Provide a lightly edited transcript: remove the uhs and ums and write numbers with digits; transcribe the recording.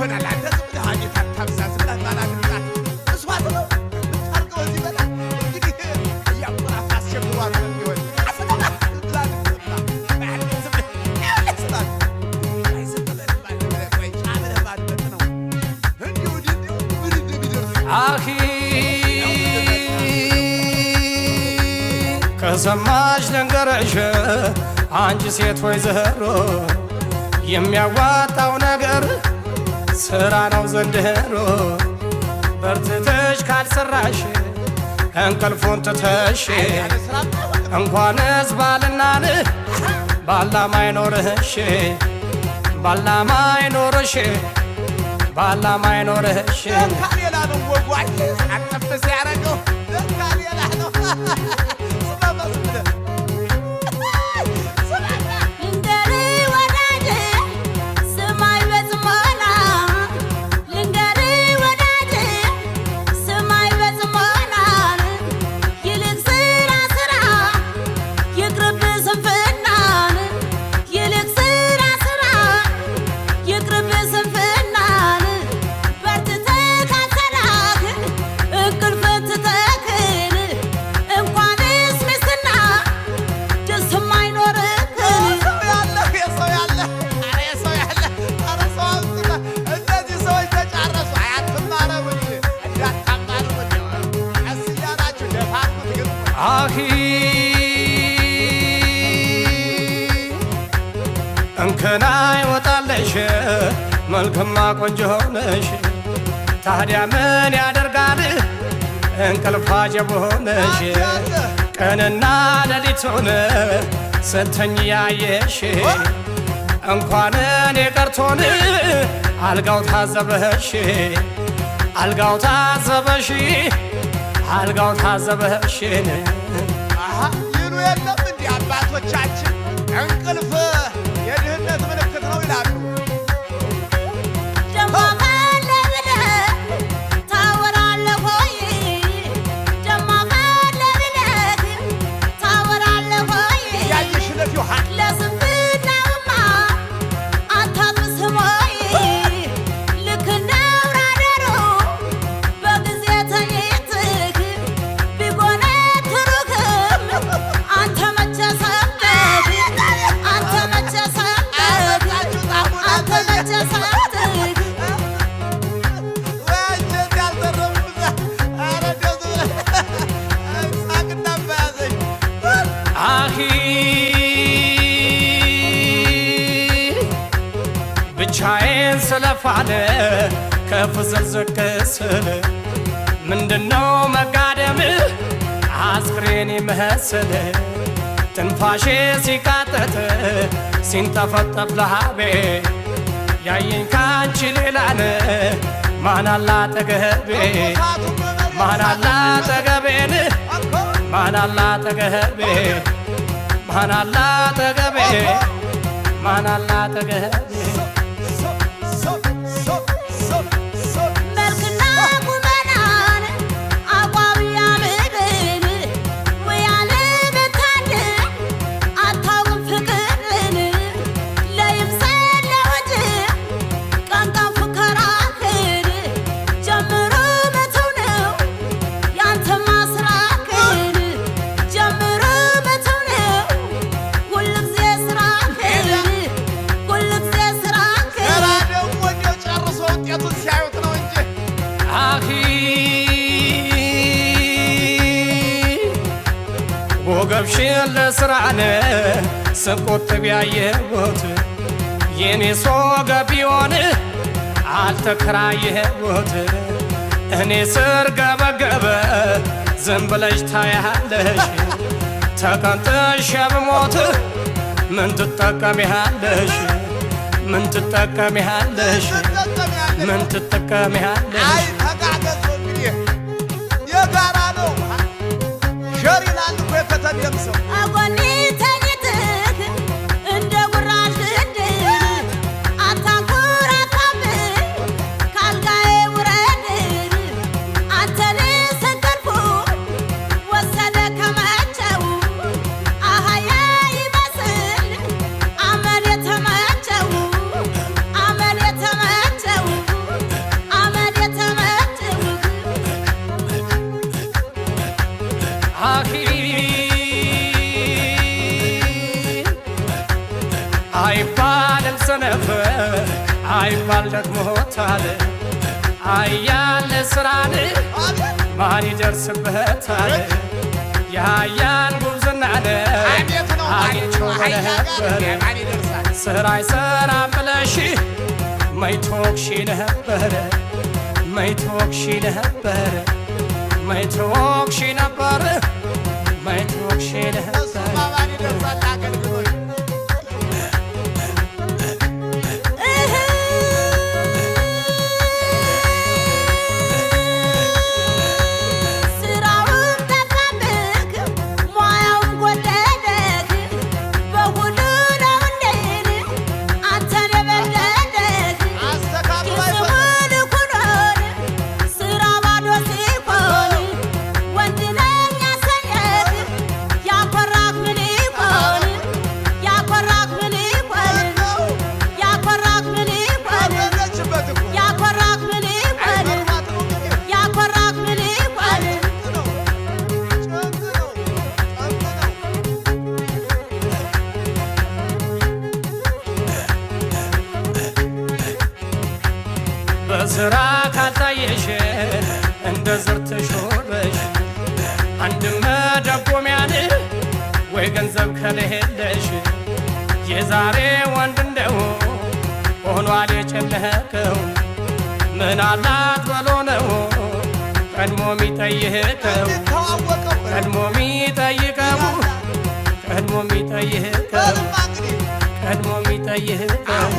ይሆናል አንተ ዝም ብለህ አጌታ ታብዛዝ ብለህ ማናግርላት መስዋዕት ነው ታርቀው እዚህ በላ እንግዲህ ያቆራፋ አስቸግሯል ነው አፈጣጣ ብላል ማለት ዝም ብለህ ያለስላል አይዘም ብለህ ማለት ወይ ጫብለህ ማለት ነው እንዲሁ ምን እንደሚደርስ አኺ ከሰማሽ ልንገርሽ አንቺ ሴት ወይዘሮ የሚያዋጣው ነገር ስራ ነው ዘንድሮ በርትተሽ ካልሰራሽ እንቅልፉን ትተሽ እንኳንስ ባልናን ባላማይኖርሽ ባላማይኖርሽ ባላማይኖርሽ ካሌላ ነው ወጓይ አጥፍስ ያረገው ካሌላ ነው አኺ እንከና ይወጣለሽ መልክማ ቆንጆ ሆነሽ ታዲያ ምን ያደርጋል እንቅልፍ አጀብ ሆነሽ ቀንና ሌሊት ሆነ ስተኝ ያየሽ እንኳን እኔ ቀርቶን አልጋው ታዘበሽ አልጋው ታዘበሽ አልጋው ታዘበሽን ይሉ የለም እንዲህ አባቶቻችን እንቅልፍ የድህነት ምልክት ነው ይላሉ። ብቻዬን ስለፋለ ከፍ ዝቅ ስል ምንድነው መጋደም አስክሬን ይመስል ትንፋሼ ሲቃጠት ሲንጠፈጠፍ ለሃቤ ያየኝ ካንቺ ሌላን ማናላ አጠገቤ ማናላ አጠገቤን ማናላ አጠገቤ ማናላ አጠገቤ ማናላ አጠገቤ ወገብሽን ለስራነ ስቆጥብ ያየሁት የኔ ሶገብ ቢሆን አልተከራየሁት እኔ ስር ገበገበ ዝም ብለሽ ታያለሽ ተቀንጥሽ ብሞት ምን ትጠቀሚያለሽ ምን ትጠቀሚያለሽ ምን ትጠቀሚያለሽ አይ ተጋገዙ እንግዲህ የጋራ ነው ሸሪላን እኮ የከተሜም ሰው አጎኒ ተኝትክ እንደ ጉራሽ እንድር አታንኩራታብ ካልጋዬ ውረድ አንተን ስንቅልፉ ወሰደ ከመቸው አህያ ይመስል አመል የተመቸው ሰነፍ አይባል ደክሞታል አያለ ስራን ማን ይደርስበታል ያያን ጉብዝናን አግኝቶ ነበር ስራ አይሰራም ብለሽ መይቶክሺ ነበር መይቶክሺ ነበር መይቶክሺ ነበር መይቶክሺ ነበር በስራ ካልታየሽ እንደ ዘር ተሾረሽ አንድ መደጎሚያን ወይ ገንዘብ ከሌለሽ የዛሬ ወንድ እንደው ሆኗል የጨነቀው ምን አላት ብሎ ነው ቀድሞ ሚጠይቀው ቀድሞ ሚጠይቀው ቀድሞ ሚጠይቀው ቀድሞ ሚጠይቀው